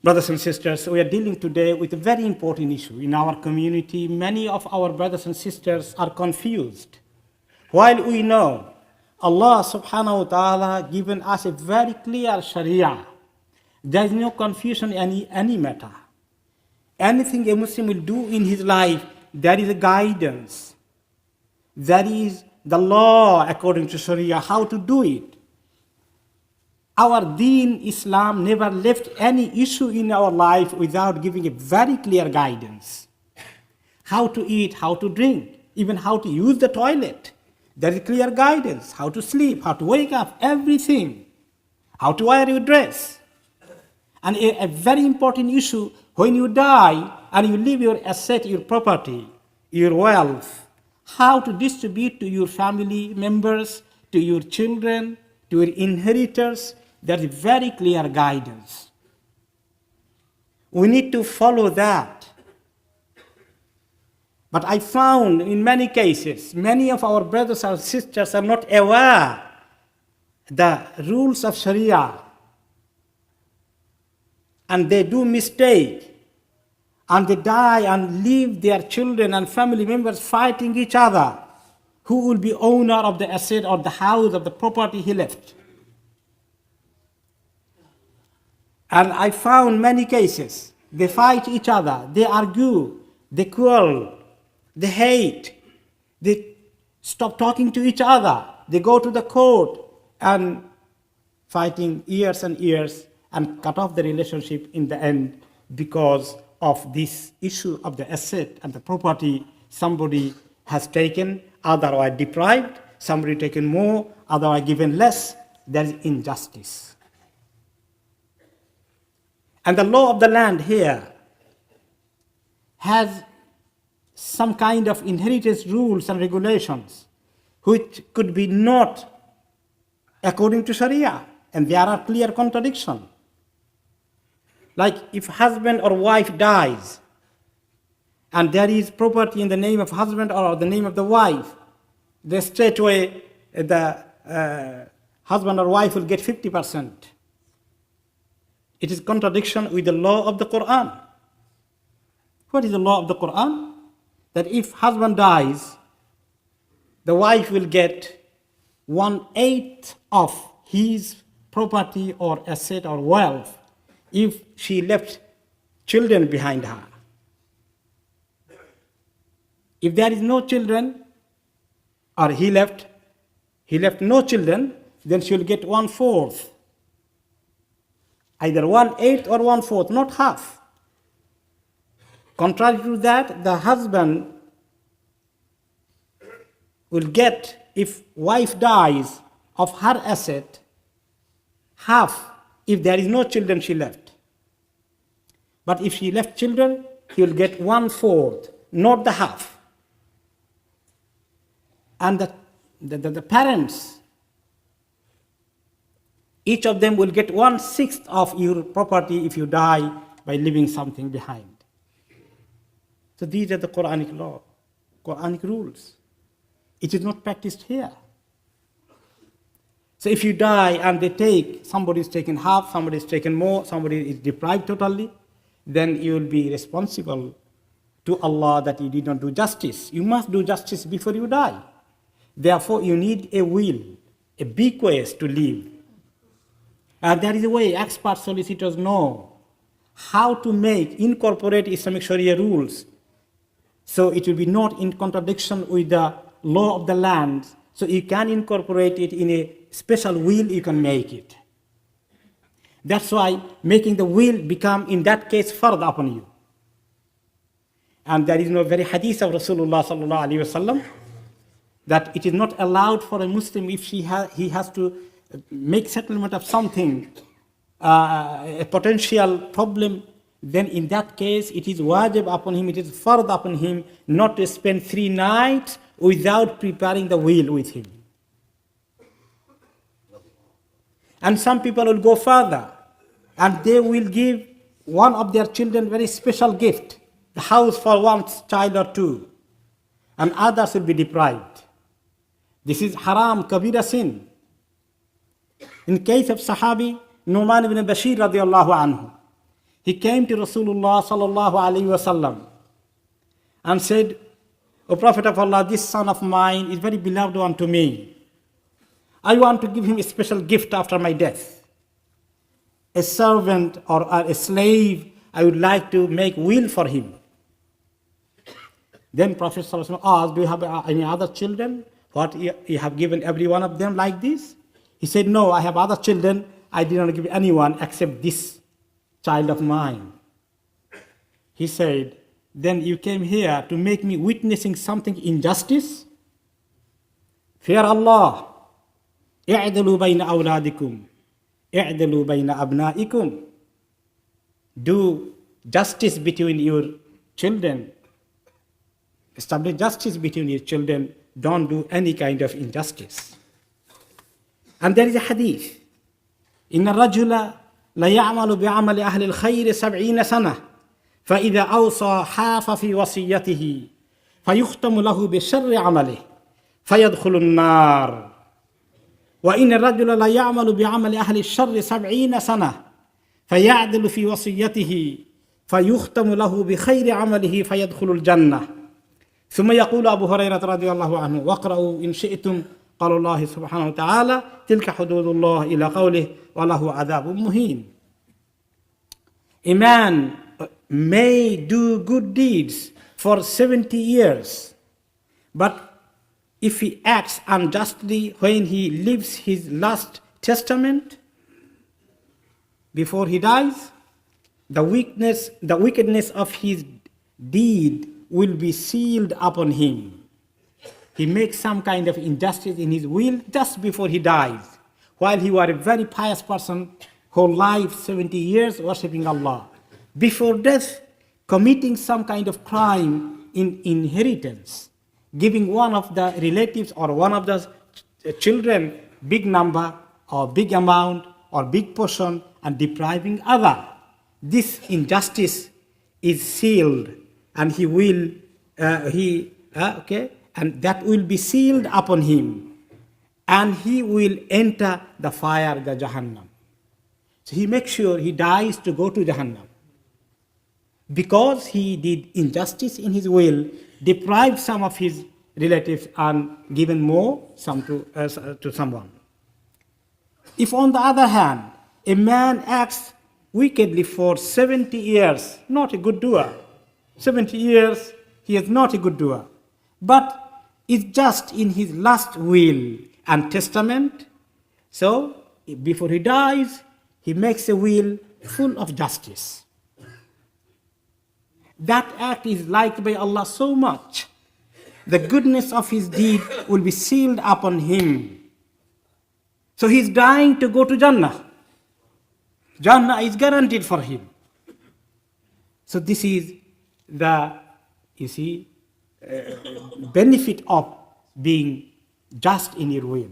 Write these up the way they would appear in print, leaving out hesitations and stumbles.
Brothers and sisters, we are dealing today with a very important issue in our community. Many of our brothers and sisters are confused. While we know Allah subhanahu wa ta'ala given us a very clear sharia, there is no confusion in any matter. Anything a Muslim will do in his life, there is a guidance. There is the law according to sharia, how to do it. Our deen, Islam, never left any issue in our life without giving a very clear guidance. How to eat, how to drink, even how to use the toilet. There is clear guidance. How to sleep, how to wake up, everything. How to wear your dress. And a very important issue, when you die and you leave your asset, your property, your wealth, how to distribute to your family members, to your children, to your inheritors. There is very clear guidance. We need to follow that. But I found in many cases, many of our brothers and sisters are not aware the rules of Sharia. And they do mistake. And they die and leave their children and family members fighting each other. Who will be owner of the asset or the house of the property he left? And I found many cases. They fight each other. They argue. They quarrel. They hate. They stop talking to each other. They go to the court and fighting years and years and cut off the relationship in the end because of this issue of the asset and the property somebody has taken, otherwise deprived, somebody taken more, otherwise given less. There is injustice. And the law of the land here has some kind of inheritance rules and regulations which could be not according to Sharia, and there are clear contradictions. Like if husband or wife dies and there is property in the name of husband or the name of the wife, then straightway the husband or wife will get 50%. It is contradiction with the law of the Quran. What is the law of the Quran? That if husband dies, the wife will get 1/8 of his property or asset or wealth if she left children behind her. If there is no children, or he left no children, then she will get 1/4. Either 1/8 or 1/4, not half. Contrary to that, the husband will get, if wife dies of her asset, half if there is no children she left. But if she left children, he will get 1/4, not the half. And the parents, each of them will get 1/6 of your property if you die by leaving something behind. So these are the Quranic law, Quranic rules. It is not practiced here. So if you die and somebody is taken half, somebody is taken more, somebody is deprived totally, then you will be responsible to Allah that you did not do justice. You must do justice before you die. Therefore, you need a will, a bequest to leave. And there is a way expert solicitors know how to incorporate Islamic Sharia rules. So it will be not in contradiction with the law of the land. So you can incorporate it in a special will, you can make it. That's why making the will become, in that case, fard upon you. And there is no very hadith of Rasulullah sallallahu alaihi wasallam that it is not allowed for a Muslim if he has to make settlement of something, a potential problem, then in that case it is wajib upon him, it is fard upon him not to spend 3 nights without preparing the will with him. And some people will go further and they will give one of their children very special gift, the house for one child or two, and others will be deprived. This is haram, kabira sin. In case of Sahabi Nu'man ibn Bashir radiallahu anhu, He came to Rasulullah sallallahu alaihi wasallam and said, O Prophet of Allah, this son of mine is very beloved unto me. I want to give him a special gift after my death. A servant or a slave, I would like to make will for him. Then Prophet ﷺ asked, do you have any other children? What, you have given every one of them like this? He said, no, I have other children. I did not give anyone except this child of mine. He said, then you came here to make me witnessing something injustice? Fear Allah. اعدلوا بين أولادكم اعدلوا بين أبنائكم. Do justice between your children. Establish justice between your children. Don't do any kind of injustice. And there is a hadith. إن الرجل لا يعمل بعمل أهل الخير 70 سنة فإذا أوصى حاف في وصيته فيختم له بشر عمله فيدخل النار وإن الرجل لا يعمل بعمل أهل الشر 70 سنة فيعدل في وصيته فيختم له بخير عمله فيدخل الجنة ثم يقول أبو هريرة رضي الله عنه واقرأوا إن شئتم قال الله سبحانه وتعالى تلك حدود الله إلى قوله وله عذاب مهين. A man may do good deeds for 70 years, but if he acts unjustly when he leaves his last testament before he dies, the wickedness of his deed will be sealed upon him. He makes some kind of injustice in his will just before he dies, while he was a very pious person who lived 70 years worshipping Allah. Before death, committing some kind of crime in inheritance, giving one of the relatives or one of the children big number or big amount or big portion and depriving other. This injustice is sealed, and he will and that will be sealed upon him, and he will enter the fire, the Jahannam. So he makes sure he dies to go to Jahannam because he did injustice in his will, deprived some of his relatives and given more some to someone. If on the other hand, a man acts wickedly for 70 years, not a good doer. 70 years, he is not a good doer, but is just in his last will and testament. So before he dies, he makes a will full of justice. That act is liked by Allah so much. The goodness of his deed will be sealed upon him. So he's dying to go to Jannah. Jannah is guaranteed for him. So this is the, benefit of being just in your will.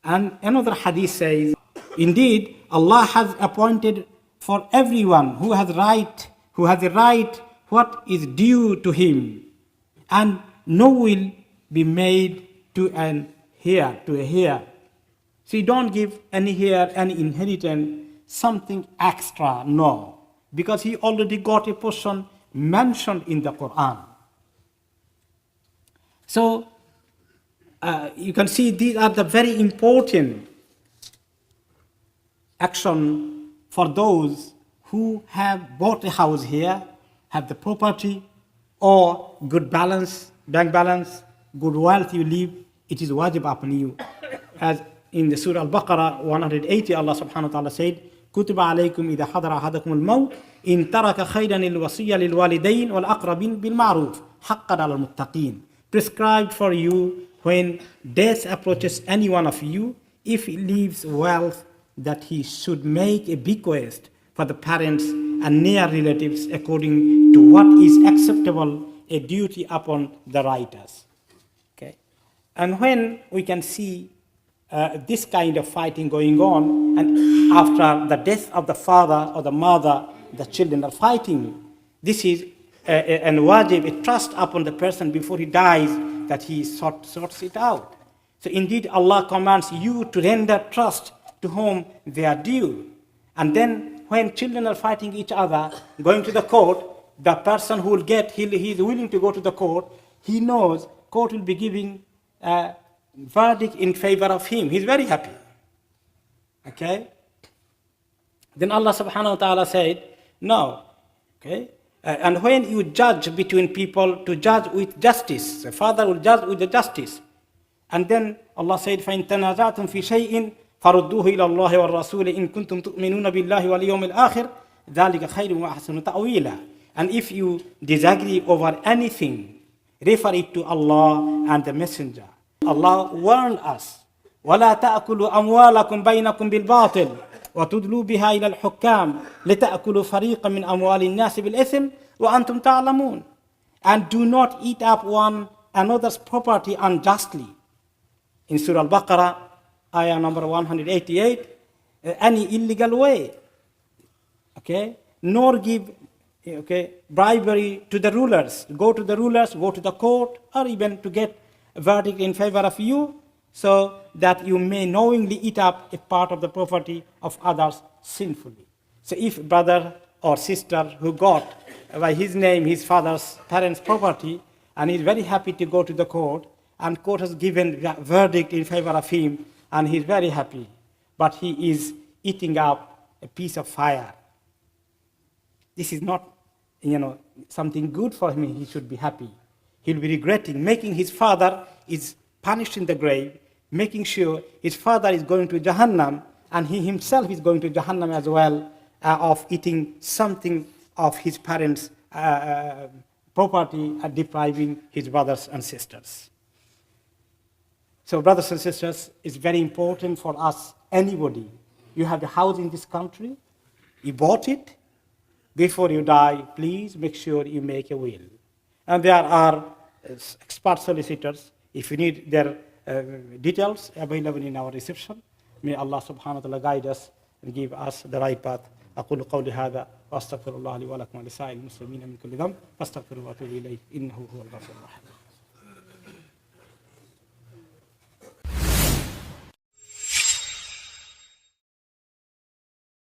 And another hadith says, indeed, Allah has appointed for everyone who has a right what is due to him, and no will be made to an heir, So you don't give any heir, any inheritance, something extra, no, because he already got a portion mentioned in the Quran. So you can see these are the very important action for those who have bought a house here, have the property or good balance, bank balance, good wealth you live, it is wajib upon you. As in the Surah Al-Baqarah 180, Allah subhanahu wa ta'ala said, كتب عليكم إذا حضر أحدكم الموت إن ترك خيرا الوصية للوالدين والأقربين بالمعروف حقا على المتقين. Prescribed for you when death approaches any one of you, if he leaves wealth, that he should make a bequest for the parents and near relatives according to what is acceptable, a duty upon the writers. Okay, and when we can see this kind of fighting going on, and after the death of the father or the mother, the children are fighting, this is and wajib, a trust upon the person before he dies, that he sorts it out. So indeed Allah commands you to render trust to whom they are due, and then when children are fighting each other, going to the court, the person who will get, he is willing to go to the court, he knows court will be giving a verdict in favor of him. He's very happy. Okay? Then Allah subhanahu wa ta'ala said, no. Okay? And when you judge between people, to judge with justice. The father will judge with the justice. And then Allah said, فَإِن تَنَازَعْتُمْ فِي شَيْءٍ فَرُدُّوهُ إِلَى اللَّهِ وَالرَّسُولِ إِن كُنتُمْ تُؤْمِنُونَ بِاللَّهِ وَالْيَوْمِ الْآخِرِ ذَلِكَ خَيْرٌ وَأَحْسَنُ تَأْوِيلًا. And if you disagree over anything, refer it to Allah and the Messenger. Allah warned us, وَلَا تَأْكُلُوا أَمْوَالَكُمْ بَيْنَكُمْ بِالْبَاطِلِ وَتُدْلُوا بِهَا إِلَى الْحُكَّامِ لِتَأْكُلُوا فَرِيقًا مِنْ أَمْوَالِ النَّاسِ بِالْإِثْمِ وَأَنْتُمْ تَعْلَمُونَ. And do not eat up one another's property unjustly. In Surah Al-Baqarah, ayah number 188, any illegal way. Okay? Nor give bribery to the rulers. Go to the rulers, go to the court, or even to get a verdict in favor of you, so that you may knowingly eat up a part of the property of others sinfully. So if brother or sister who got by his name his father's parents' property, and he's very happy to go to the court, and court has given a verdict in favor of him, and he's very happy, but he is eating up a piece of fire. This is not, something good for him. He should be happy. He'll be regretting, making his father is punished in the grave, making sure his father is going to Jahannam, and he himself is going to Jahannam as well, of eating something of his parents' property and depriving his brothers and sisters. So brothers and sisters, it's very important for us, anybody. You have a house in this country, you bought it. Before you die, please make sure you make a will. And there are expert solicitors. If you need their details, available in our reception. May Allah subhanahu wa ta'ala guide us and give us the right path. أقول قولي هذا وأستغفر الله لي ولكم ولسائر المسلمين من كل ذنب فاستغفروه وأتوبوا إليه إنه هو الغفور الرحيم.